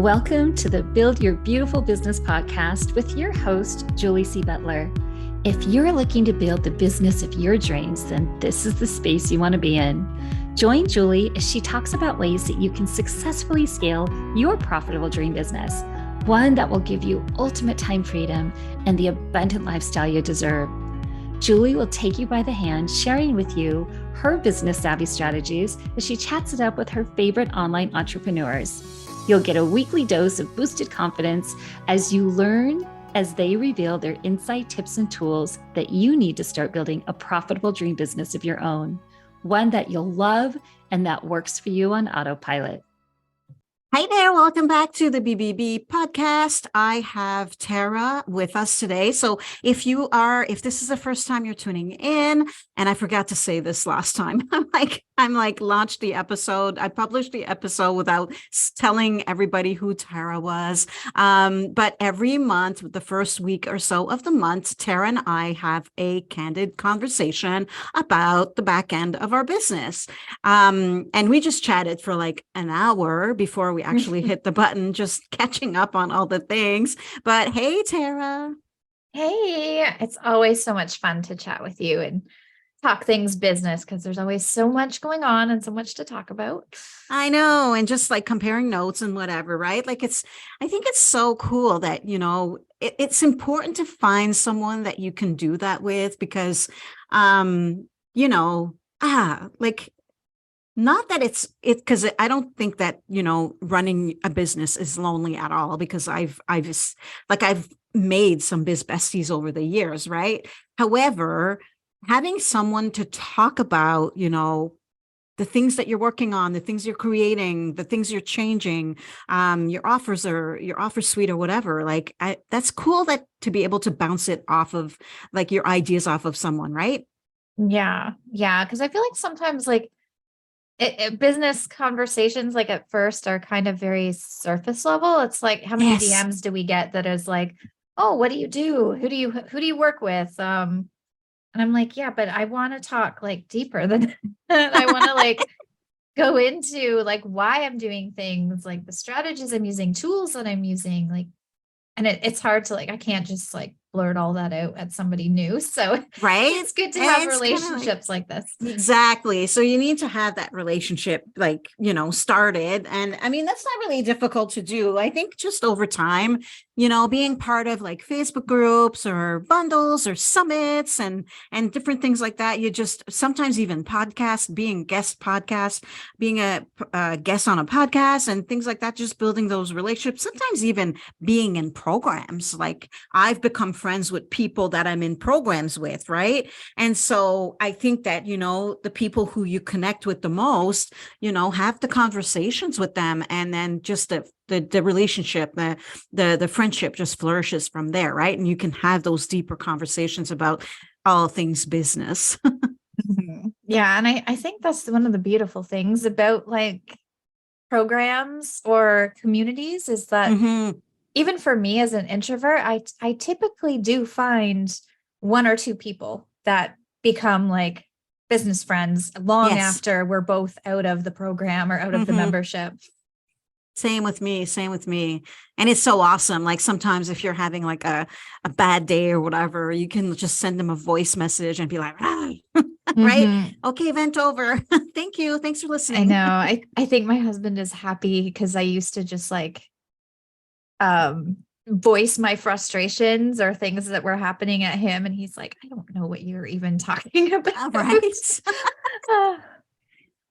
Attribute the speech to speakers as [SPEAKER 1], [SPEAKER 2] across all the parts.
[SPEAKER 1] Welcome to the Build Your Beautiful Business podcast with your host, Julie C. Butler. If you're looking to build the business of your dreams, then this is the space you want to be in. Join Julie as she talks about ways that you can successfully scale your profitable dream business, one that will give you ultimate time freedom and the abundant lifestyle you deserve. Julie will take you by the hand, sharing with you her business savvy strategies as she chats it up with her favorite online entrepreneurs. You'll get a weekly dose of boosted confidence as you learn as they reveal their insight, tips, and tools that you need to start building a profitable dream business of your own, one that you'll love and that works for you on autopilot.
[SPEAKER 2] Hi there. Welcome back to the BBB podcast. I have Tara with us today. So if this is the first time you're tuning in, and I forgot to say this last time, I'm like launched the episode. I published the episode without telling everybody who Tara was. But every month, the first week or so of the month, Tara and I have a candid conversation about the back end of our business. And we just chatted for like an hour before we actually hit the button, just catching up on all the things. But hey, Tara.
[SPEAKER 3] Hey, it's always so much fun to chat with you and talk things business because there's always so much going on and so much to talk about.
[SPEAKER 2] I know. And just like comparing notes and whatever, right? Like I think it's so cool that, it's important to find someone that you can do that with because, not that it's because I don't think that, running a business is lonely at all because I've made some biz besties over the years, right? However, having someone to talk about, the things that you're working on, the things you're creating, the things you're changing, your offer suite or whatever, that's cool to be able to bounce it off of like your ideas off of someone, right?
[SPEAKER 3] Yeah. Because I feel like sometimes business conversations at first are kind of very surface level. It's like, how many DMs do we get that is like, oh, what do you do? Who do you work with? And I'm like, yeah, but I want to talk deeper than that. I want to go into why I'm doing things, the strategies I'm using, tools that I'm using, and it's hard to I can't just blurt all that out at somebody new. So
[SPEAKER 2] right,
[SPEAKER 3] it's good to have relationships like this.
[SPEAKER 2] Exactly. So you need to have that relationship started. And I mean, that's not really difficult to do. I think just over time, being part of Facebook groups or bundles or summits and different things like that, you just sometimes even podcasts, being a guest on a podcast and things like that, just building those relationships, sometimes even being in programs. I've become friends with people that I'm in programs with, right? And so I think that, the people who you connect with the most, have the conversations with them, and then just the relationship, the friendship just flourishes from there, right? And you can have those deeper conversations about all things business.
[SPEAKER 3] Mm-hmm. Yeah. And I think that's one of the beautiful things about programs or communities is that even for me as an introvert, I typically do find one or two people that become business friends long after we're both out of the program or out of the membership.
[SPEAKER 2] Same with me. And it's so awesome. Sometimes if you're having a bad day or whatever, you can just send them a voice message and be like, right? Okay, vent over. Thank you. Thanks for listening.
[SPEAKER 3] I know. I think my husband is happy because I used to just voice my frustrations or things that were happening at him. And he's like, I don't know what you're even talking about.
[SPEAKER 2] Right.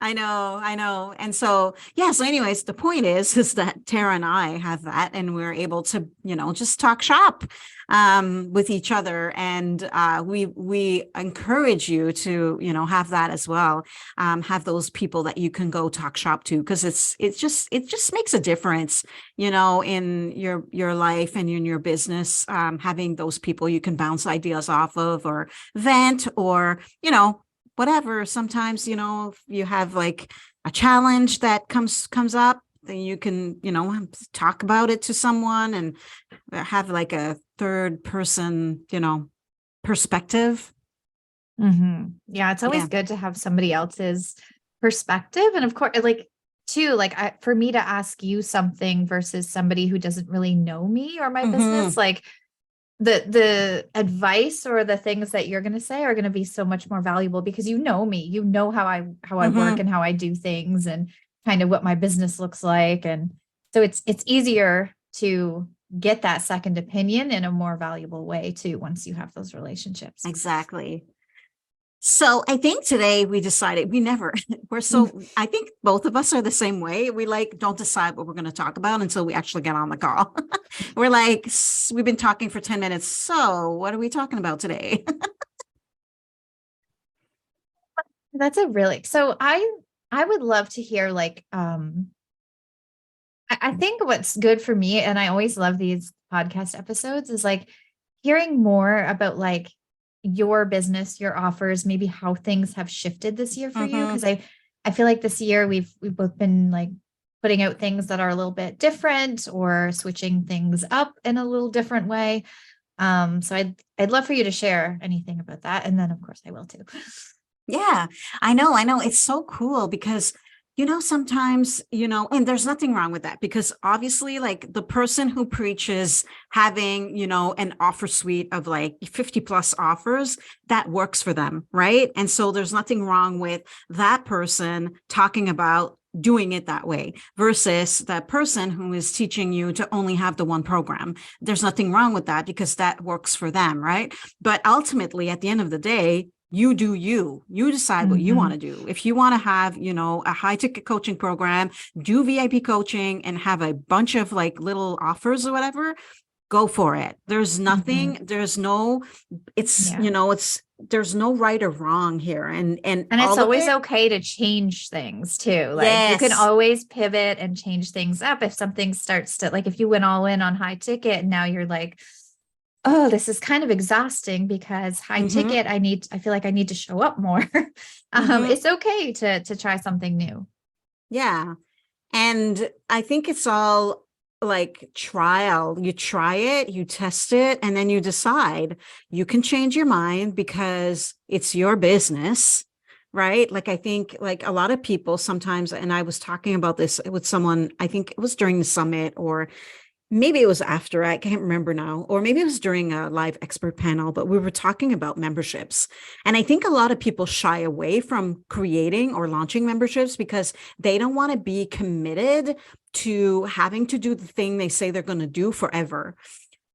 [SPEAKER 2] I know. And so, so anyways, the point is that Tara and I have that, and we're able to, just talk shop with each other. And we encourage you to, have that as well. Have those people that you can go talk shop to, because it just makes a difference, in your life and in your business, having those people you can bounce ideas off of or vent or, whatever. Sometimes, if you have a challenge that comes up, then you can, talk about it to someone and have a third person, perspective.
[SPEAKER 3] Yeah. It's always good to have somebody else's perspective. And of course, too, like for me to ask you something versus somebody who doesn't really know me or my business, like the advice or the things that you're going to say are going to be so much more valuable because you know me, you know how I work and how I do things and kind of what my business looks like. And so it's easier to get that second opinion in a more valuable way too, once you have those relationships.
[SPEAKER 2] Exactly. So I think today we decided I think both of us are the same way. We don't decide what we're going to talk about until we actually get on the call. We're like, we've been talking for 10 minutes. So what are we talking about today?
[SPEAKER 3] That's so I would love to hear I think what's good for me, and I always love these podcast episodes, is hearing more about your business, your offers, maybe how things have shifted this year for you. Because I feel like this year we've both been putting out things that are a little bit different or switching things up in a little different way. So I'd love for you to share anything about that. And then of course I will too.
[SPEAKER 2] Yeah, I know. It's so cool because sometimes, and there's nothing wrong with that because obviously the person who preaches having, an offer suite of 50 plus offers, that works for them. Right. And so there's nothing wrong with that person talking about doing it that way versus that person who is teaching you to only have the one program. There's nothing wrong with that because that works for them. Right. But ultimately, at the end of the day, you do you decide what you want to do. If you want to have, a high ticket coaching program, do VIP coaching and have a bunch of little offers or whatever, go for it. There's nothing, there's no right or wrong here. And
[SPEAKER 3] it's always okay to change things too. You can always pivot and change things up. If something starts to if you went all in on high ticket and now you're oh, this is kind of exhausting because high ticket, I feel like I need to show up more. It's okay to try something new.
[SPEAKER 2] Yeah. And I think it's all trial. You try it, you test it, and then you decide. You can change your mind because it's your business, right? I think a lot of people sometimes, and I was talking about this with someone, I think it was during the summit or maybe it was after, I can't remember now, or maybe it was during a live expert panel, but we were talking about memberships. And I think a lot of people shy away from creating or launching memberships because they don't want to be committed to having to do the thing they say they're going to do forever.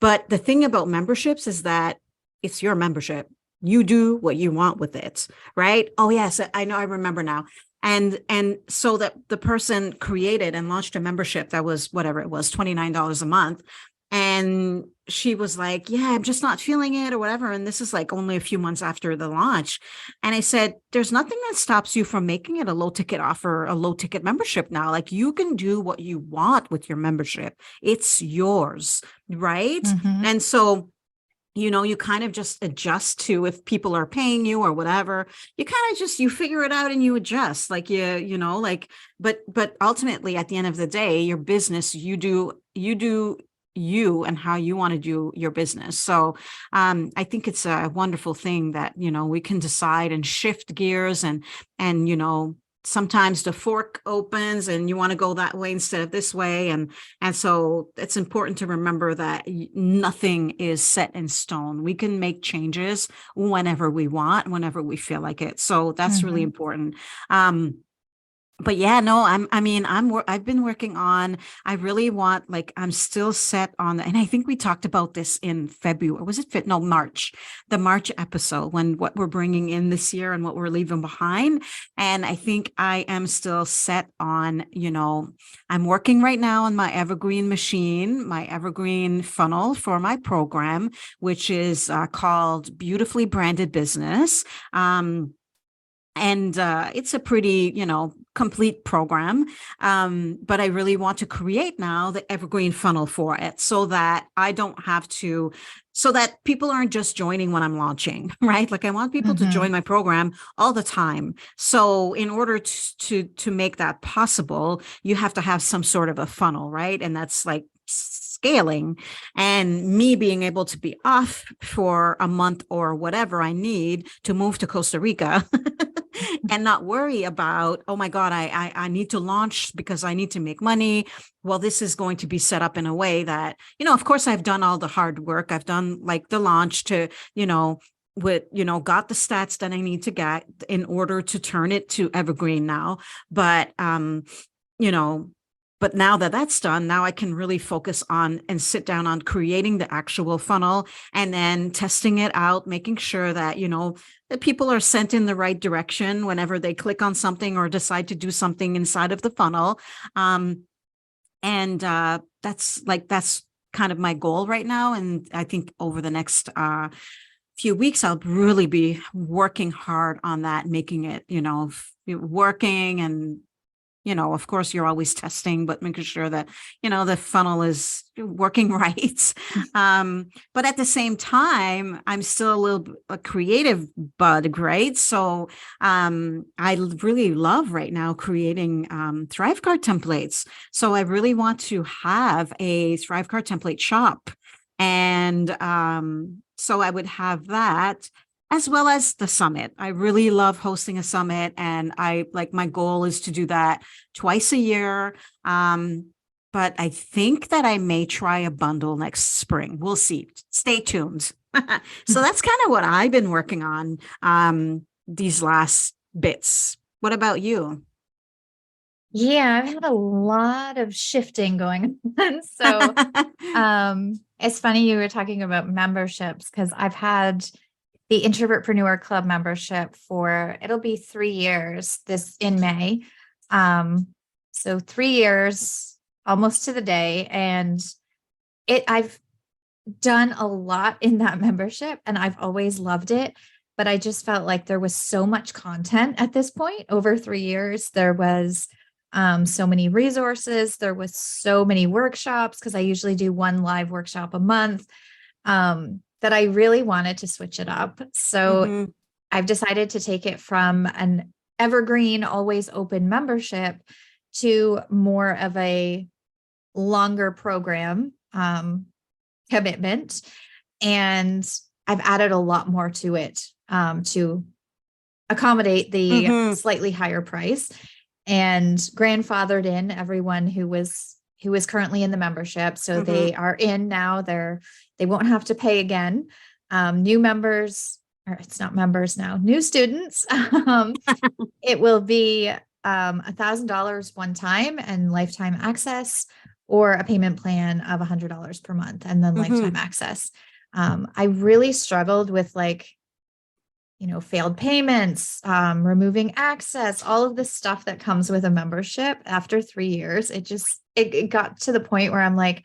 [SPEAKER 2] But the thing about memberships is that it's your membership. You do what you want with it, right? Oh, yes, I know, I remember now. And so that the person created and launched a membership that was whatever it was, $29 a month. And she was like, yeah, I'm just not feeling it or whatever. And this is only a few months after the launch. And I said, there's nothing that stops you from making it a low ticket offer, a low ticket membership now. You can do what you want with your membership. It's yours, right? And so you kind of just adjust to if people are paying you or whatever, you kind of just, you figure it out and you adjust but ultimately at the end of the day, your business, you do you and how you want to do your business. So I think it's a wonderful thing that, we can decide and shift gears and sometimes the fork opens and you want to go that way instead of this way. And so it's important to remember that nothing is set in stone. We can make changes whenever we want, whenever we feel like it. So that's really important. But yeah, no, I've been working on, I really want, I'm still set on, and I think we talked about this in February, was it March, the March episode, what we're bringing in this year and what we're leaving behind. And I think I am still set on, I'm working right now on my evergreen machine, my evergreen funnel for my program, which is called Beautifully Branded Business. And it's a pretty, complete program. But I really want to create now the evergreen funnel for it so that I don't have to, so that people aren't just joining when I'm launching, right? I want people to join my program all the time. So in order to make that possible, you have to have some sort of a funnel, right? And that's scaling, and me being able to be off for a month or whatever I need to move to Costa Rica and not worry about, oh my God, I need to launch because I need to make money. Well, this is going to be set up in a way that, of course I've done all the hard work. I've done like the launch to, got the stats that I need to get in order to turn it to evergreen now. But, but now that that's done, now I can really focus on and sit down on creating the actual funnel and then testing it out, making sure that, that people are sent in the right direction whenever they click on something or decide to do something inside of the funnel. That's kind of my goal right now. And I think over the next few weeks, I'll really be working hard on that, making it, working. And of course, you're always testing, but making sure that, the funnel is working right. But at the same time, I'm still a creative bug, right? So I really love right now creating Thrive Card templates. So I really want to have a Thrive Card template shop. And so I would have that, as well as the summit. I really love hosting a summit, and my goal is to do that twice a year. But I think that I may try a bundle next spring. We'll see. Stay tuned. So that's kind of what I've been working on these last bits. What about you?
[SPEAKER 3] Yeah, I've had a lot of shifting going on. So it's funny you were talking about memberships, because I've had the Introvertpreneur Club membership it'll be 3 years in May. So 3 years, almost to the day. And I've done a lot in that membership, and I've always loved it. But I just felt like there was so much content at this point. Over 3 years, there was so many resources. There was so many workshops, because I usually do one live workshop a month. That I really wanted to switch it up. So I've decided to take it from an evergreen, always open membership to more of a longer program commitment. And I've added a lot more to it to accommodate the slightly higher price, and grandfathered in everyone who was currently in the membership. So they are in now. They won't have to pay again. New members, or it's not members now, new students. It will be $1,000 one time and lifetime access, or a payment plan of $100 per month and then lifetime access. I really struggled with failed payments, removing access, all of the stuff that comes with a membership. After 3 years, it got to the point where I'm like,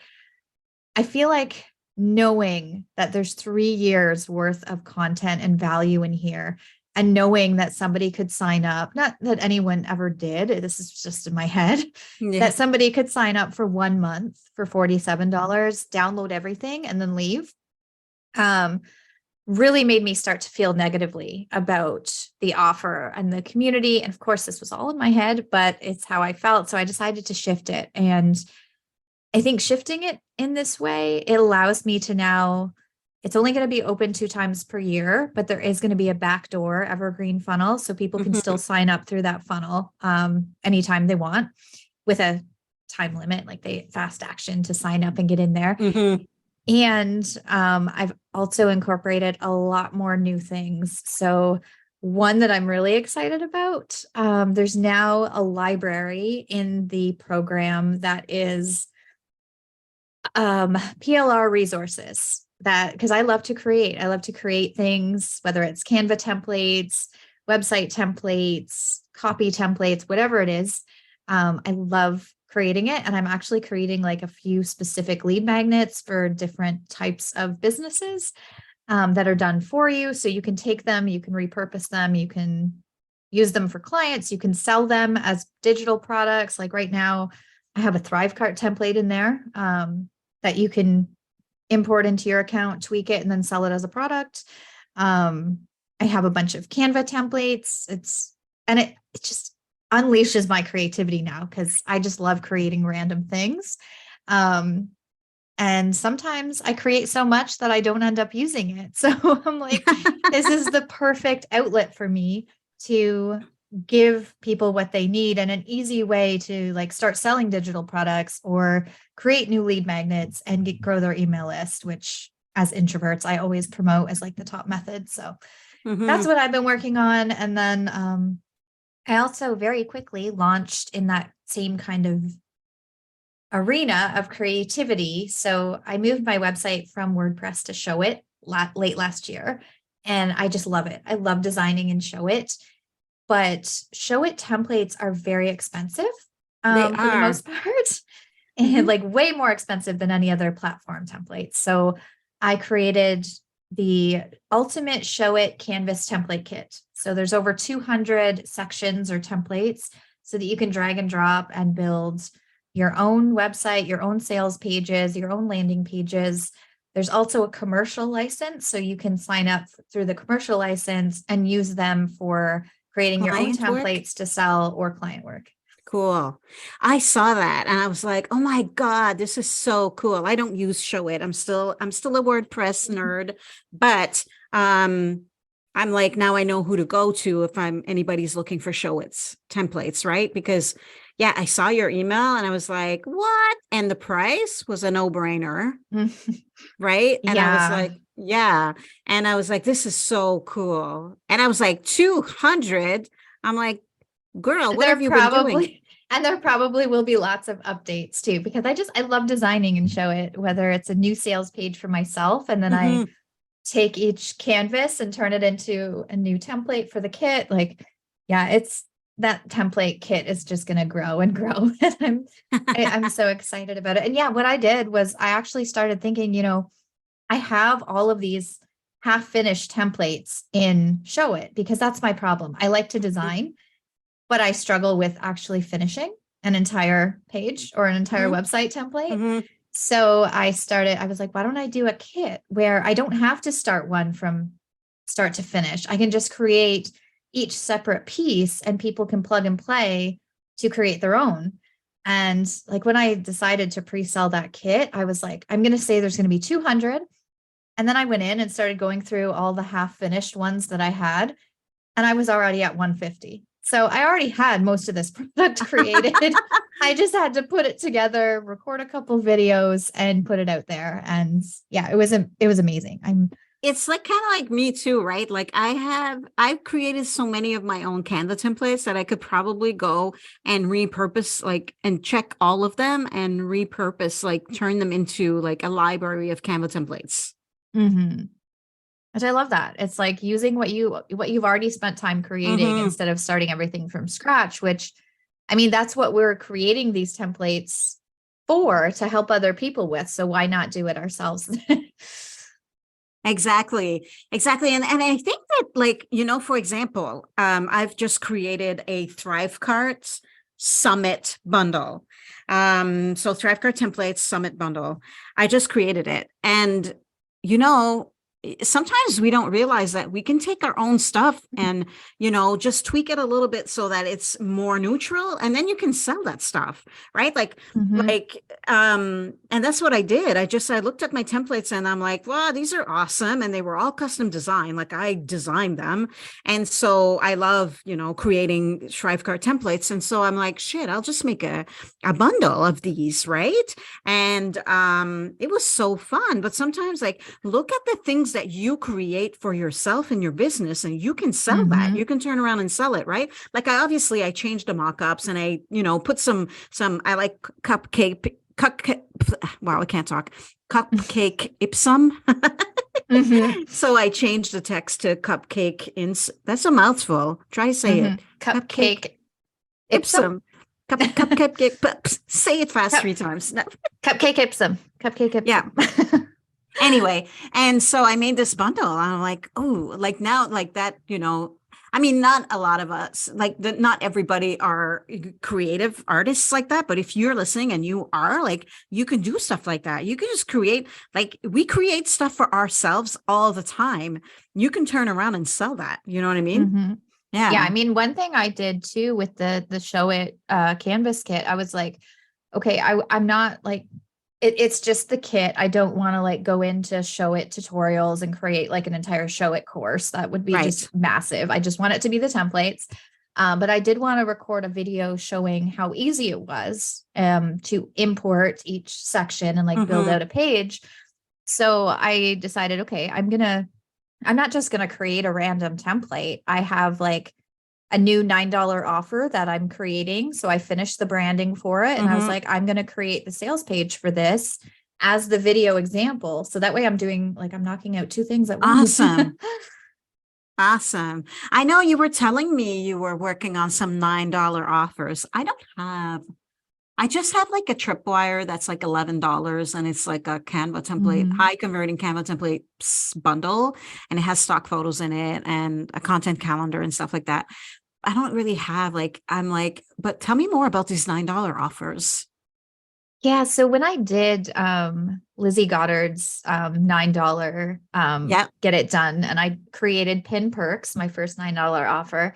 [SPEAKER 3] I feel like knowing that there's 3 years worth of content and value in here, and knowing that somebody could sign up, not that anyone ever did, this is just in my head, that somebody could sign up for 1 month for $47, download everything and then leave, really made me start to feel negatively about the offer and the community. And of course, this was all in my head, but it's how I felt. So I decided to shift it. And I think shifting it in this way, it allows me to now, it's only going to be open 2 times per year, but there is going to be a backdoor evergreen funnel. So people can still sign up through that funnel anytime they want, with a time limit, like they fast action to sign up and get in there. And I've also incorporated a lot more new things. So one that I'm really excited about, there's now a library in the program that is PLR resources, because I love to create things, whether it's Canva templates, website templates, copy templates, whatever it is. I love creating it. And I'm actually creating like a few specific lead magnets for different types of businesses that are done for you. So you can take them, you can repurpose them, you can use them for clients, you can sell them as digital products. Like right now, I have a Thrive Cart template in there that you can import into your account, tweak it, and then sell it as a product. I have a bunch of Canva templates. It just unleashes my creativity now, because I just love creating random things. And sometimes I create so much that I don't end up using it. So I'm like, this is the perfect outlet for me to give people what they need, and an easy way to like start selling digital products or create new lead magnets and grow their email list, which as introverts, I always promote as like the top method. So that's what I've been working on. And then I also very quickly launched in that same kind of arena of creativity. So I moved my website from WordPress to Show It late last year. And I just love it. I love designing in Show It. But Show It templates are very expensive for the most part, and like way more expensive than any other platform templates. So I created the ultimate Show It Canvas template kit. So there's over 200 sections or templates so that you can drag and drop and build your own website, your own sales pages, your own landing pages. There's also a commercial license, so you can sign up through the commercial license and use them for creating your own templates to sell or client work.
[SPEAKER 2] Cool. I saw that and I was like, oh my God, this is so cool. I don't use Show It. I'm still a WordPress nerd, but I'm like, now I know who to go to if anybody's looking for Show It's templates, right? Because yeah, I saw your email and I was like, what? And the price was a no-brainer, right? And I was like, yeah. And I was like, this is so cool. And I was like, 200. I'm like, girl, what have you been doing?
[SPEAKER 3] And there probably will be lots of updates too, because I love designing and Show It, whether it's a new sales page for myself. And then I take each canvas and turn it into a new template for the kit. Like, yeah, that template kit is just going to grow and grow. And I'm so excited about it. And yeah, what I did was I actually started thinking, I have all of these half finished templates in Show It because that's my problem. I like to design, but I struggle with actually finishing an entire page or an entire website template. So I was like, why don't I do a kit where I don't have to start one from start to finish? I can just create each separate piece and people can plug and play to create their own. And like when I decided to pre-sell that kit, I was like, I'm going to say there's going to be 200. And then I went in and started going through all the half finished ones that I had. And I was already at 150. So I already had most of this product created. I just had to put it together, record a couple videos and put it out there. And yeah, it was amazing.
[SPEAKER 2] It's like kind of like me too, right? Like I've created so many of my own Canva templates that I could probably go and repurpose and check all of them and repurpose, turn them into like a library of Canva templates.
[SPEAKER 3] Which I love that. It's like using what you've already spent time creating instead of starting everything from scratch, which I mean, that's what we're creating these templates for, to help other people with. So why not do it ourselves?
[SPEAKER 2] Exactly. And I think that for example, I've just created a Thrivecart Summit bundle. So Thrivecart templates Summit bundle. I just created it. And, sometimes we don't realize that we can take our own stuff and, just tweak it a little bit so that it's more neutral, and then you can sell that stuff, right? And that's what I did. I looked at my templates and I'm like, wow, these are awesome. And they were all custom designed. Like I designed them. And so I love, creating Thrivecart templates. And so I'm like, shit, I'll just make a bundle of these. Right. And, it was so fun, but sometimes look at the things that you create for yourself and your business, and you can sell that. You can turn around and sell it, right? I changed the mock-ups and I, put some, I like wow, I can't talk. Cupcake Ipsum. So I changed the text to cupcake that's a mouthful. Try say it.
[SPEAKER 3] Cupcake
[SPEAKER 2] Ipsum. Cupcake. Say it fast 3 times. No.
[SPEAKER 3] Cupcake Ipsum. Cupcake Ipsum.
[SPEAKER 2] Yeah. Anyway, and so I made this bundle. And I'm like, oh, now that, I mean, not a lot of us, not everybody are creative artists like that. But if you're listening and you are, you can do stuff like that. You can just create, we create stuff for ourselves all the time. You can turn around and sell that. You know what I mean? Yeah.
[SPEAKER 3] Yeah. I mean, one thing I did too with the Show It Canvas kit, I was like, okay, I'm not it's just the kit. I don't want to like go into show it tutorials and create like an entire show it course. That would be
[SPEAKER 2] Right.
[SPEAKER 3] just massive. I just want it to be the templates. But I did want to record a video showing how easy it was to import each section and like build out a page. So I decided, okay, I'm not just going to create a random template. I have like a new $9 offer that I'm creating. So I finished the branding for it. And I was like, I'm going to create the sales page for this as the video example. So that way I'm knocking out two things at once.
[SPEAKER 2] Awesome. Awesome. I know you were telling me you were working on some $9 offers. I just have like a tripwire that's like $11 and it's like a Canva template, high converting Canva template bundle, and it has stock photos in it and a content calendar and stuff like that. I don't really have but tell me more about these $9 offers.
[SPEAKER 3] Yeah. So when I did Lizzie Goddard's $9 get it done, and I created Pin Perks, my first $9 offer,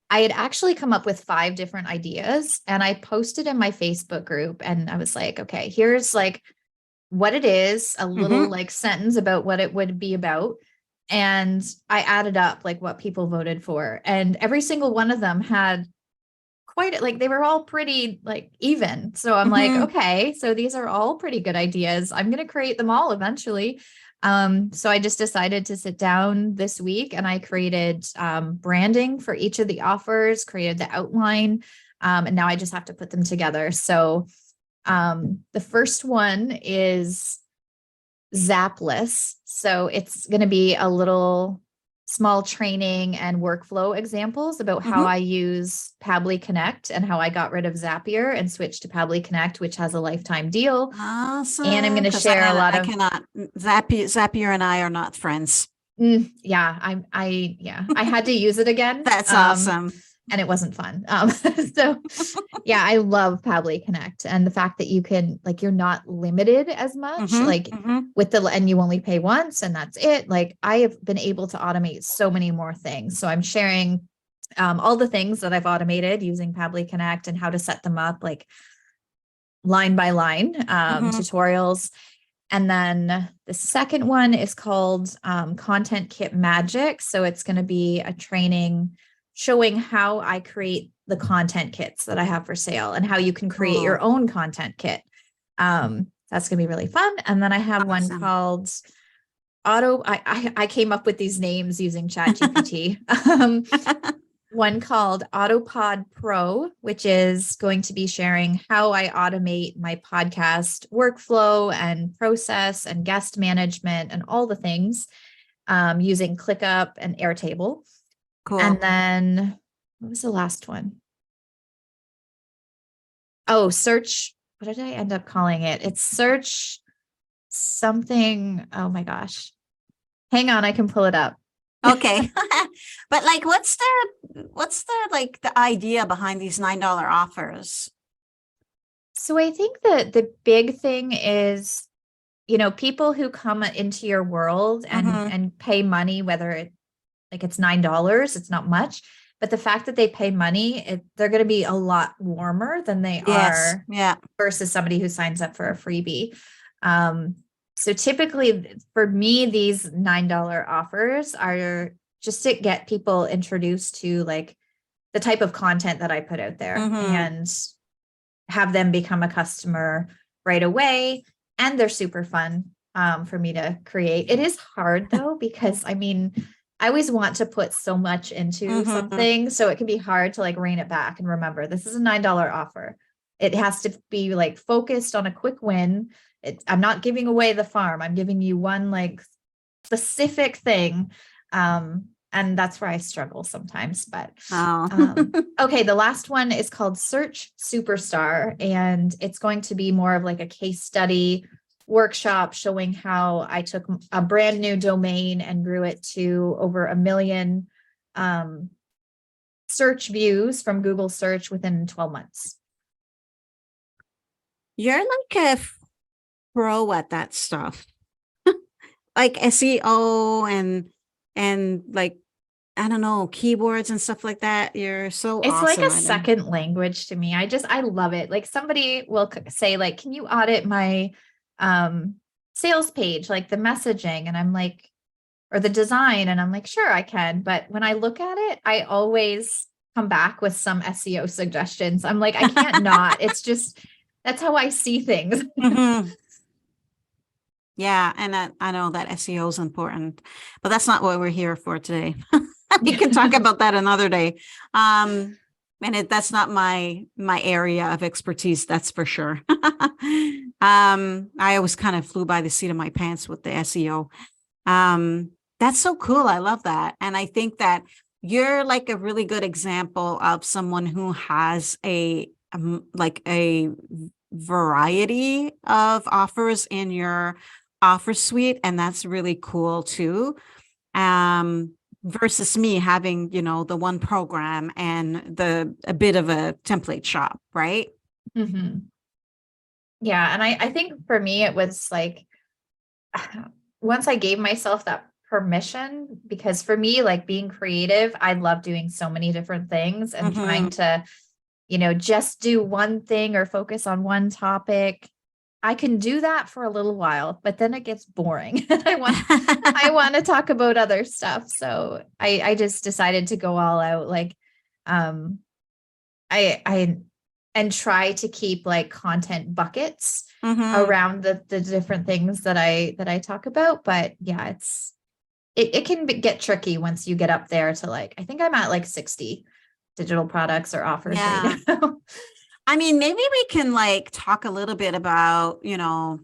[SPEAKER 3] I had actually come up with 5 different ideas, and I posted in my Facebook group, and I was like, okay, here's like what it is, a little like sentence about what it would be about. And I added up like what people voted for, and every single one of them had quite like, they were all pretty like even. So I'm like, okay, so these are all pretty good ideas. I'm going to create them all eventually. So I just decided to sit down this week, and I created branding for each of the offers, created the outline, and now I just have to put them together. So the first one is Zapless. So it's going to be a little small training and workflow examples about how I use Pabbly Connect and how I got rid of Zapier and switched to Pabbly Connect, which has a lifetime deal.
[SPEAKER 2] Awesome.
[SPEAKER 3] And I'm going to share a lot of.
[SPEAKER 2] I cannot. Zapier and I are not friends.
[SPEAKER 3] Yeah, I had to use it again.
[SPEAKER 2] That's awesome.
[SPEAKER 3] And it wasn't fun. So yeah, I love Pabbly Connect, and the fact that you can, like, you're not limited as much, with and you only pay once and that's it. Like, I have been able to automate so many more things. So I'm sharing all the things that I've automated using Pabbly Connect and how to set them up, like line by line tutorials. And then the second one is called Content Kit Magic. So it's going to be a training showing how I create the content kits that I have for sale and how you can create your own content kit. That's going to be really fun. And then I have one called I came up with these names using ChatGPT. One called Autopod Pro, which is going to be sharing how I automate my podcast workflow and process and guest management and all the things using ClickUp and Airtable. Cool. And then what was the last one? Oh, search. What did I end up calling it? It's search something. Oh my gosh. Hang on, I can pull it up.
[SPEAKER 2] Okay. But like, what's the like the idea behind these $9 offers?
[SPEAKER 3] So I think that the big thing is, people who come into your world and pay money, whether it's $9, it's not much, but the fact that they pay money, they're going to be a lot warmer than they are versus somebody who signs up for a freebie. So typically for me, these $9 offers are just to get people introduced to like the type of content that I put out there and have them become a customer right away. And they're super fun for me to create. It is hard though, because I always want to put so much into something. So it can be hard to like rein it back and remember, this is a $9 offer. It has to be like focused on a quick win. I'm not giving away the farm. I'm giving you one like specific thing. And that's where I struggle sometimes, but okay. The last one is called Search Superstar, and it's going to be more of like a case study workshop showing how I took a brand new domain and grew it to over 1 million search views from Google search within 12 months.
[SPEAKER 2] You're like a pro at that stuff. Like SEO and like, I don't know, keywords and stuff like that. You're so
[SPEAKER 3] It's
[SPEAKER 2] awesome.
[SPEAKER 3] like a second language to me. I love it. Like somebody will say like, can you audit my sales page, like the messaging. And I'm like, or the design. And I'm like, sure, I can. But when I look at it, I always come back with some SEO suggestions. I'm like, I can't not. It's just, that's how I see things.
[SPEAKER 2] Mhm. Yeah. And I know that SEO is important, but that's not what we're here for today. We can talk about that another day. And that's not my area of expertise, that's for sure. I always kind of flew by the seat of my pants with the SEO. That's so cool. I love that. And I think that you're like a really good example of someone who has like a variety of offers in your offer suite. And that's really cool too. Versus me having, you know, the one program and a bit of a template shop, right?
[SPEAKER 3] Mm-hmm. Yeah. And I think for me, it was like, once I gave myself that permission, because for me, like being creative, I love doing so many different things and trying to, you know, just do one thing or focus on one topic. I can do that for a little while, but then it gets boring. I want to talk about other stuff. So I just decided to go all out. Like, I and try to keep like content buckets around the different things that I talk about. But yeah, it can get tricky once you get up there to like, I think I'm at like 60 digital products or offers right now.
[SPEAKER 2] I mean, maybe we can like talk a little bit about, you know,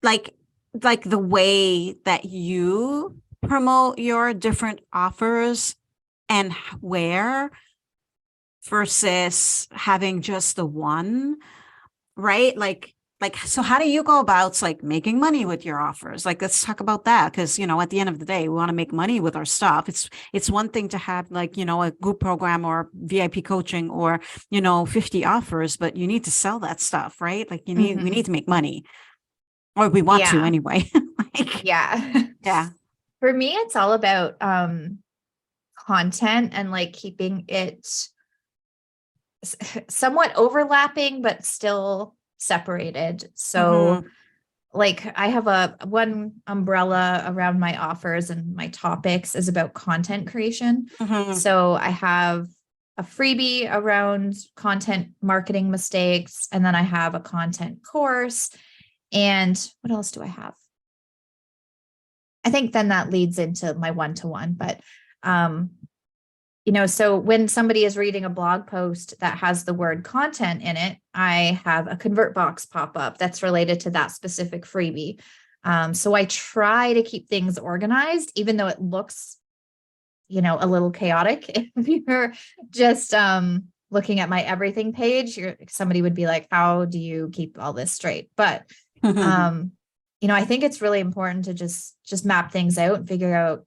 [SPEAKER 2] like the way that you promote your different offers and where versus having just the one, right? Like, so how do you go about like making money with your offers? Like, let's talk about that. Cause, you know, at the end of the day, we want to make money with our stuff. It's one thing to have like, you know, a group program or VIP coaching or, you know, 50 offers, but you need to sell that stuff, right? Like we need to make money, or we want to anyway. Like, yeah.
[SPEAKER 3] For me, it's all about, content and like keeping it somewhat overlapping, but still separated. So like I have one umbrella around my offers, and my topics is about content creation. So I have a freebie around content marketing mistakes. And then I have a content course. And what else do I have? I think then that leads into my one-to-one, but, you know, so when somebody is reading a blog post that has the word content in it, I have a convert box pop up that's related to that specific freebie. So I try to keep things organized, even though it looks, you know, a little chaotic. If you're just looking at my everything page, somebody would be like, how do you keep all this straight? But, you know, I think it's really important to just map things out and figure out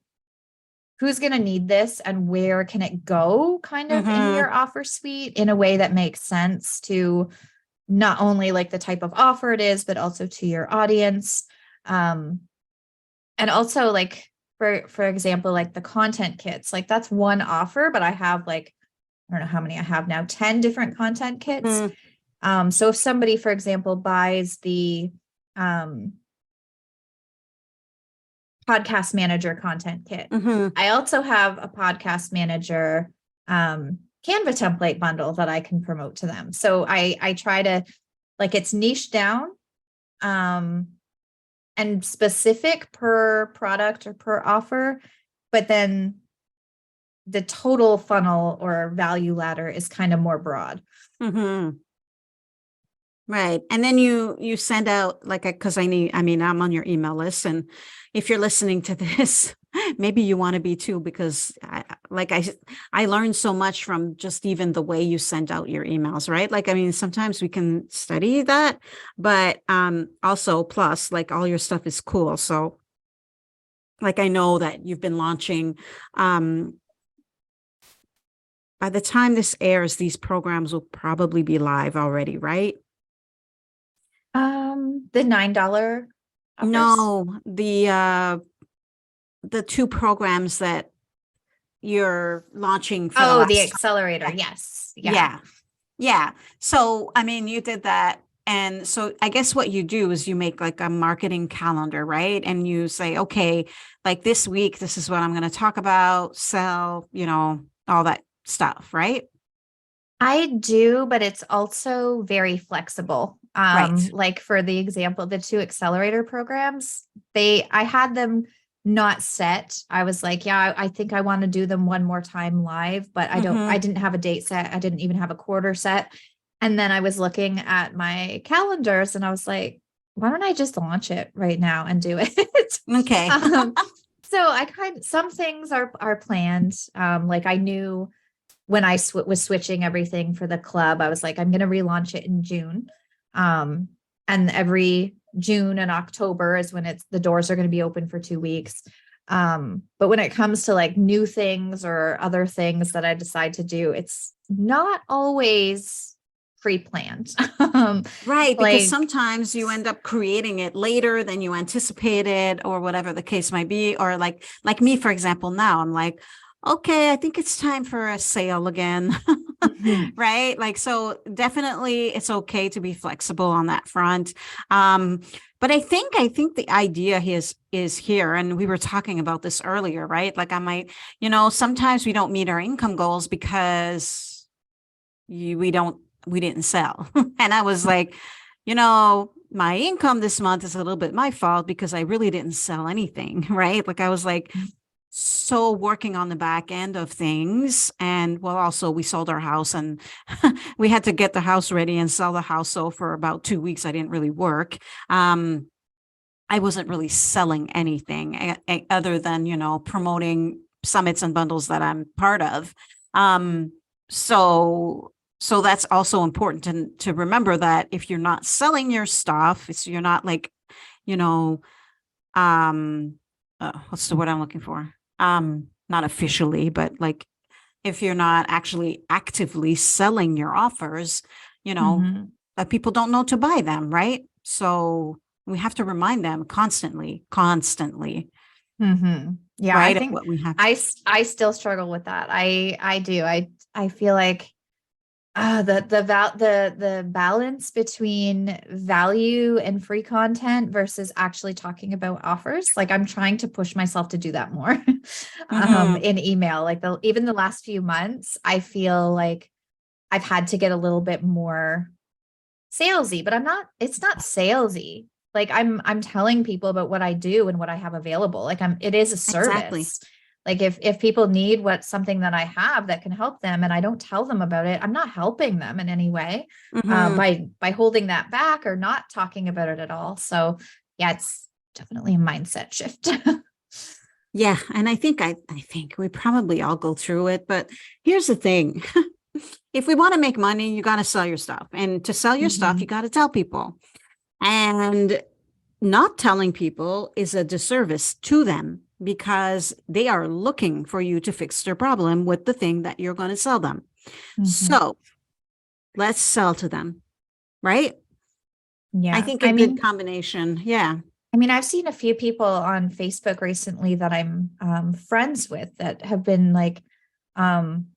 [SPEAKER 3] who's going to need this and where can it go kind of in your offer suite in a way that makes sense to not only like the type of offer it is, but also to your audience. And also like, for example, like the content kits, like that's one offer, but I have like, I don't know how many I have now, 10 different content kits. So if somebody, for example, buys the podcast manager content kit, I also have a podcast manager Canva template bundle that I can promote to them. So I try to, like, it's niche down and specific per product or per offer, but then the total funnel or value ladder is kind of more broad.
[SPEAKER 2] Right. And then you send out like, cause I'm on your email list, and if you're listening to this, maybe you want to be too, because I learned so much from just even the way you send out your emails, right? Like, I mean, sometimes we can study that, but also plus like all your stuff is cool. So like, I know that you've been launching, by the time this airs, these programs will probably be live already, right?
[SPEAKER 3] The $9 offers?
[SPEAKER 2] No, the two programs that you're launching for
[SPEAKER 3] the accelerator. Yes.
[SPEAKER 2] Yeah. So, I mean, you did that And so I guess what you do is you make like a marketing calendar, right? And you say, okay, like this week, this is what I'm going to talk about, sell, all that stuff, right?
[SPEAKER 3] I do, but it's also very flexible.
[SPEAKER 2] Right.
[SPEAKER 3] Like for the example, the 2 accelerator programs, I had them not set. I was like, yeah, I think I want to do them one more time live, but I
[SPEAKER 2] Mm-hmm.
[SPEAKER 3] didn't have a date set. I didn't even have a quarter set. And then I was looking at my calendars and I was like, why don't I just launch it right now and do it?
[SPEAKER 2] Okay.
[SPEAKER 3] um, so some things are planned. Like I knew when I was switching everything for the club, I was like, I'm going to relaunch it in June. And every June and October is when the doors are going to be open for 2 weeks. But when it comes to like new things or other things that I decide to do, it's not always pre-planned.
[SPEAKER 2] Right, because
[SPEAKER 3] Like,
[SPEAKER 2] sometimes you end up creating it later than you anticipated or whatever the case might be. Or like me, for example, now I'm like, okay, I think it's time for a sale again.
[SPEAKER 3] mhm,
[SPEAKER 2] Right. Like, so definitely it's okay to be flexible on that front. But I think the idea is here, and we were talking about this earlier, right? Like I might, sometimes we don't meet our income goals because we didn't sell. And I was like, my income this month is a little bit my fault because I really didn't sell anything, right? Like I was like so working on the back end of things. And well, also we sold our house and we had to get the house ready and sell the house. So for about 2 weeks, I didn't really work. I wasn't really selling anything other than, promoting summits and bundles that I'm part of. So that's also important to remember that if you're not selling your stuff, you're not like, you know, what's the word I'm looking for? Not officially, but like if you're not actually actively selling your offers,
[SPEAKER 3] mhm,
[SPEAKER 2] that people don't know to buy them, right? So we have to remind them constantly,
[SPEAKER 3] mhm. Yeah, I
[SPEAKER 2] right? Of
[SPEAKER 3] think
[SPEAKER 2] what we have.
[SPEAKER 3] I still struggle with that. I do. I feel like the balance between value and free content versus actually talking about offers. Like I'm trying to push myself to do that more
[SPEAKER 2] Mm-hmm.
[SPEAKER 3] in email. Like even the last few months, I feel like I've had to get a little bit more salesy, but it's not salesy. Like I'm telling people about what I do and what I have available. Like it is a
[SPEAKER 2] Exactly.
[SPEAKER 3] service. Like if people need something that I have that can help them and I don't tell them about it, I'm not helping them in any way
[SPEAKER 2] Mm-hmm.
[SPEAKER 3] by holding that back or not talking about it at all. So yeah, it's definitely a mindset shift.
[SPEAKER 2] Yeah, and I think we probably all go through it, but here's the thing. If we want to make money, you got to sell your stuff. And to sell your stuff, you
[SPEAKER 3] Mhm.
[SPEAKER 2] got to tell people. And not telling people is a disservice to them because they are looking for you to fix their problem with the thing that you're going to sell them.
[SPEAKER 3] Mhm.
[SPEAKER 2] So let's sell to them, right? I
[SPEAKER 3] Yeah.
[SPEAKER 2] think a good combination. Yeah.
[SPEAKER 3] I've seen a few people on Facebook recently that I'm friends with that have been like, um,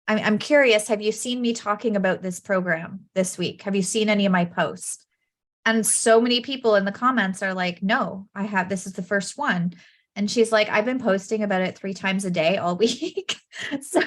[SPEAKER 3] I'm curious, have you seen me talking about this program this week? Have you seen any of my posts? And so many people in the comments are like, no, this is the first one. And she's like, I've been posting about it 3 times a day all week. So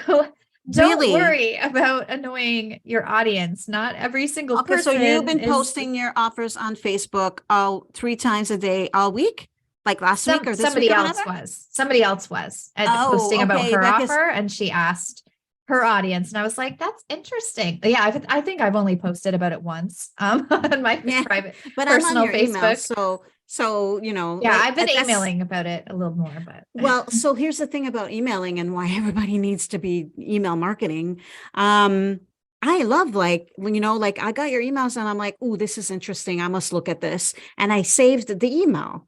[SPEAKER 3] don't
[SPEAKER 2] Really?
[SPEAKER 3] worry about annoying your audience. Not every single
[SPEAKER 2] Okay. So you've
[SPEAKER 3] person
[SPEAKER 2] been
[SPEAKER 3] is
[SPEAKER 2] posting your offers on Facebook all 3 times a day, all week, like last week or this week or whatever?
[SPEAKER 3] somebody else was at
[SPEAKER 2] Oh,
[SPEAKER 3] posting about
[SPEAKER 2] okay.
[SPEAKER 3] her
[SPEAKER 2] Because
[SPEAKER 3] offer and she asked her audience and I was like, that's interesting. Yeah, I think I've only posted about it once on my
[SPEAKER 2] yeah,
[SPEAKER 3] private
[SPEAKER 2] but I'm on
[SPEAKER 3] personal
[SPEAKER 2] your email.
[SPEAKER 3] Facebook.
[SPEAKER 2] So,
[SPEAKER 3] Yeah,
[SPEAKER 2] like
[SPEAKER 3] I've been
[SPEAKER 2] that's
[SPEAKER 3] emailing about it a little more, but
[SPEAKER 2] well, so here's the thing about emailing and why everybody needs to be email marketing. Um, I love like I got your emails and I'm like, oh, this is interesting. I must look at this. And I saved the email,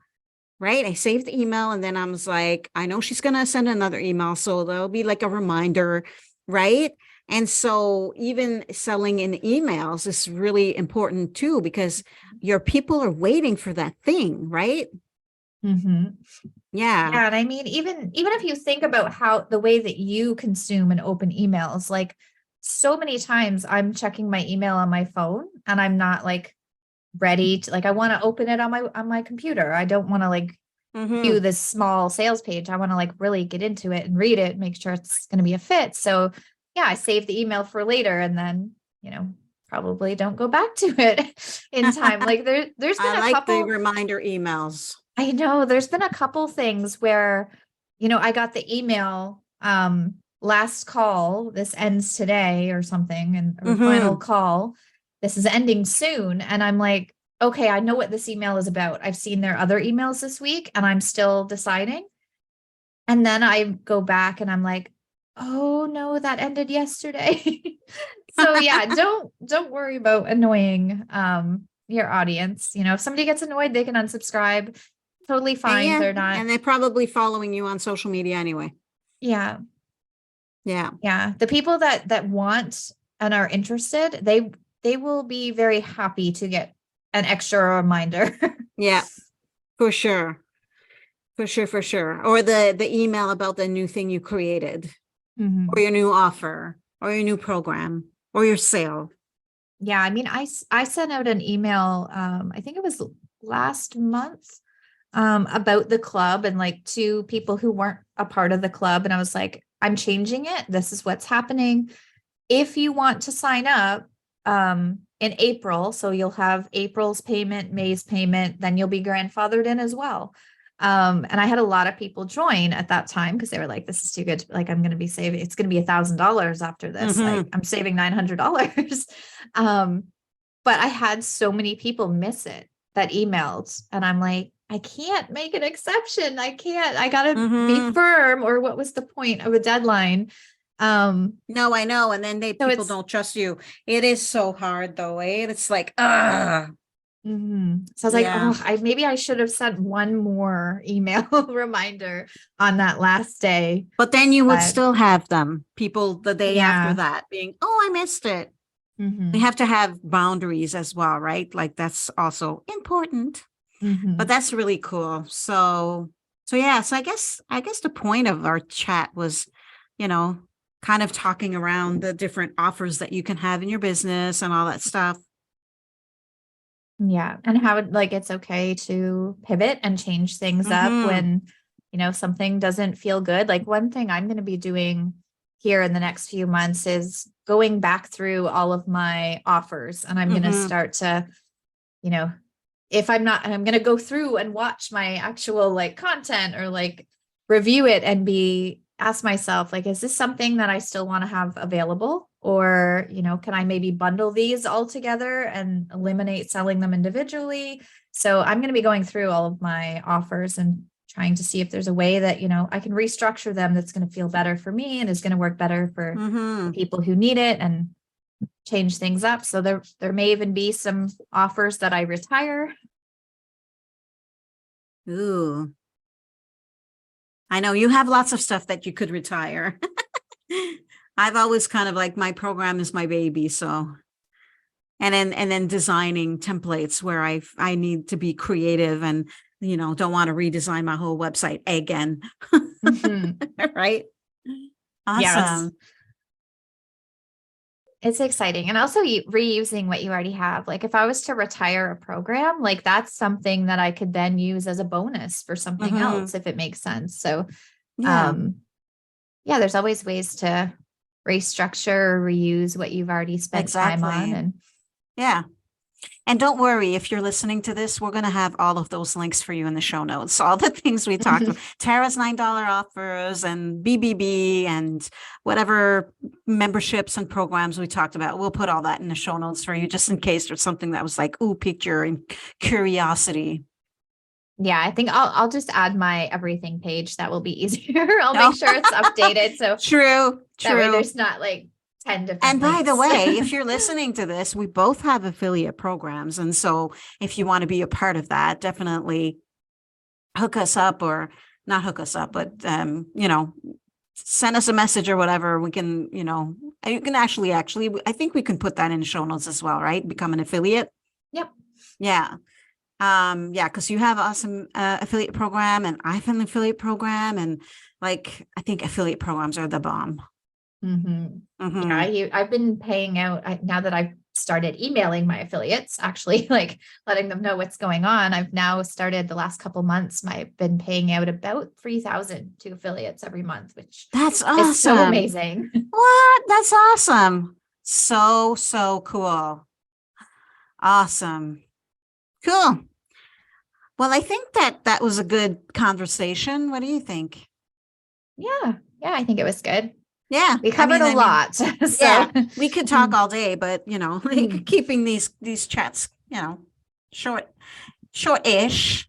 [SPEAKER 2] right? I saved the email and then I was like, I know she's gonna send another email. So there'll be like a reminder, right? And so even selling in emails is really important too, because your people are waiting for that thing, right?
[SPEAKER 3] Mhm.
[SPEAKER 2] Yeah.
[SPEAKER 3] Yeah, and even if you think about how the way that you consume and open emails, like so many times I'm checking my email on my phone and I'm not like ready to, like, I want to open it on my computer. I don't want to like do this small sales page. I want to like really get into it and read it, make sure it's going to be a fit. So yeah, I save the email for later, and then, probably don't go back to it in time. Like there's been
[SPEAKER 2] I
[SPEAKER 3] a
[SPEAKER 2] like
[SPEAKER 3] couple
[SPEAKER 2] the reminder emails.
[SPEAKER 3] I know there's been a couple things where, I got the email, last call, this ends today or something, and or final call, this is ending soon. And I'm like, okay, I know what this email is about. I've seen their other emails this week and I'm still deciding. And then I go back and I'm like, oh no, that ended yesterday. So yeah, don't worry about annoying your audience. If somebody gets annoyed, they can unsubscribe. Totally fine.
[SPEAKER 2] And
[SPEAKER 3] They're not.
[SPEAKER 2] and they're probably following you on social media anyway.
[SPEAKER 3] Yeah.
[SPEAKER 2] Yeah.
[SPEAKER 3] Yeah. The people that want and are interested, they will be very happy to get an extra reminder.
[SPEAKER 2] Yeah, for sure. For sure. Or the email about the new thing you created, or your new offer, or your new program, or your sale.
[SPEAKER 3] Yeah. I mean, I sent out an email, I think it was last month, about the club, and like 2 people who weren't a part of the club. And I was like, I'm changing it. This is what's happening. If you want to sign up, in April, so you'll have April's payment, May's payment, then you'll be grandfathered in as well. And I had a lot of people join at that time because they were like, this is too good. Like, I'm going to be saving, it's going to be $1,000 after this. Like, I'm saving $900. But I had so many people miss it that emailed, and I'm like, I can't make an exception. I gotta be firm, or what was the point of a deadline?
[SPEAKER 2] No, I know. And then people don't trust you. It is so hard though, eh? It's like,
[SPEAKER 3] So I was like, maybe I should have sent one more email reminder on that last day.
[SPEAKER 2] But then you would still have people the day after that being, oh, I missed it. We have to have boundaries as well, right? Like that's also important. But that's really cool. So yeah. So I guess the point of our chat was, kind of talking around the different offers that you can have in your business and all that stuff.
[SPEAKER 3] Yeah. And how it's okay to pivot and change things up when, something doesn't feel good. Like one thing I'm going to be doing here in the next few months is going back through all of my offers, and I'm going to start to, if I'm going to go through and watch my actual like content, or like review it and ask myself, like, is this something that I still want to have available? Or, can I maybe bundle these all together and eliminate selling them individually? So I'm going to be going through all of my offers and trying to see if there's a way that, I can restructure them that's going to feel better for me and is going to work better for the people who need it, and change things up. So there may even be some offers that I retire.
[SPEAKER 2] Ooh. I know you have lots of stuff that you could retire. I've always kind of like, my program is my baby. So, and then designing templates where I need to be creative and, don't want to redesign my whole website again. Right. Awesome.
[SPEAKER 3] Yeah, it's exciting. And also reusing what you already have. Like if I was to retire a program, like that's something that I could then use as a bonus for something else, if it makes sense. So, there's always ways to restructure or reuse what you've already spent time on.
[SPEAKER 2] And don't worry, if you're listening to this, we're going to have all of those links for you in the show notes. All the things we talked about, Tara's $9 offers and BBB and whatever memberships and programs we talked about. We'll put all that in the show notes for you, just in case there's something that was like, ooh, piqued your curiosity.
[SPEAKER 3] Yeah, I think I'll just add my everything page. That will be easier. I'll make sure it's updated. So
[SPEAKER 2] true.
[SPEAKER 3] That way there's not like 10 different
[SPEAKER 2] And by
[SPEAKER 3] links.
[SPEAKER 2] the way, if you're listening to this, we both have affiliate programs. And so if you want to be a part of that, definitely hook us up, or not hook us up, but, send us a message or whatever. We can, you can actually, I think we can put that in the show notes as well, right? Become an affiliate.
[SPEAKER 3] Yep.
[SPEAKER 2] Yeah. Because you have awesome affiliate program, and I have an affiliate program, and like, I think affiliate programs are the bomb.
[SPEAKER 3] Yeah, I've been paying out now that I've started emailing my affiliates, actually, like letting them know what's going on. I've now started the last couple months, I've been paying out about 3,000 to affiliates every month, which
[SPEAKER 2] That's awesome.
[SPEAKER 3] is so amazing.
[SPEAKER 2] What? That's awesome. So cool. Awesome. Cool. Well, I think that was a good conversation. What do you think?
[SPEAKER 3] Yeah, I think it was good.
[SPEAKER 2] Yeah,
[SPEAKER 3] we covered a lot. So.
[SPEAKER 2] Yeah, we could talk all day, but like keeping these chats, short-ish.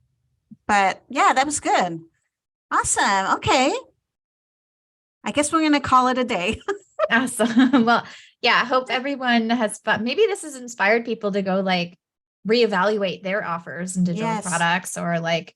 [SPEAKER 2] But yeah, that was good. Awesome. Okay. I guess we're gonna call it a day.
[SPEAKER 3] Awesome. Well, yeah, I hope everyone has fun. Maybe this has inspired people to go like reevaluate their offers and digital products, or like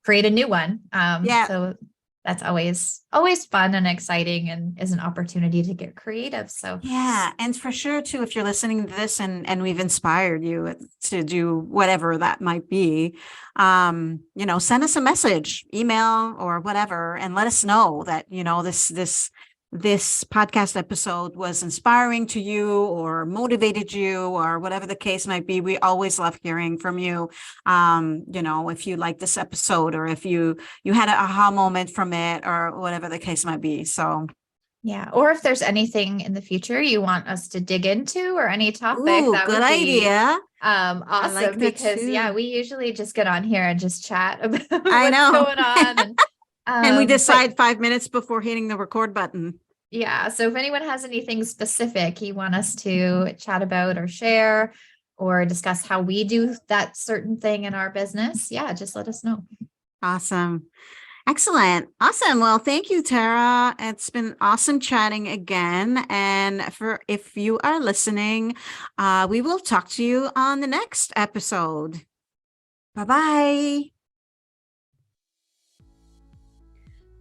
[SPEAKER 3] create a new one. So that's always fun and exciting, and is an opportunity to get creative. So
[SPEAKER 2] yeah. And for sure too, if you're listening to this and we've inspired you to do whatever that might be, send us a message, email or whatever, and let us know that, this podcast episode was inspiring to you or motivated you or whatever the case might be. We always love hearing from you. If you like this episode, or if you had an aha moment from it, or whatever the case might be. So
[SPEAKER 3] yeah. Or if there's anything in the future you want us to dig into, or any topic,
[SPEAKER 2] that good idea.
[SPEAKER 3] Awesome. Like because we usually just get on here and just chat about what's going on.
[SPEAKER 2] And we decide 5 minutes before hitting the record button.
[SPEAKER 3] Yeah. So if anyone has anything specific you want us to chat about or share, or discuss how we do that certain thing in our business, just let us know.
[SPEAKER 2] Awesome. Excellent. Awesome. Well, thank you, Tara. It's been awesome chatting again. And if you are listening, we will talk to you on the next episode. Bye-bye.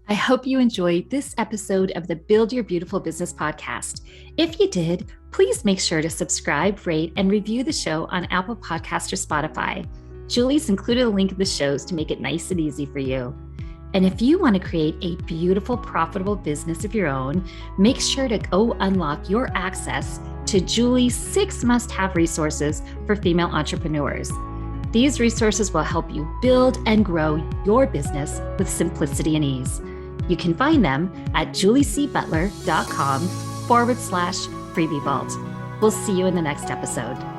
[SPEAKER 1] I hope you enjoyed this episode of the Build Your Beautiful Business podcast. If you did, please make sure to subscribe, rate, and review the show on Apple Podcasts or Spotify. Julie's included a link in the shows to make it nice and easy for you. And if you want to create a beautiful, profitable business of your own, make sure to go unlock your access to Julie's 6 must-have resources for female entrepreneurs. These resources will help you build and grow your business with simplicity and ease. You can find them at juliecbutler.com/freebie vault. We'll see you in the next episode.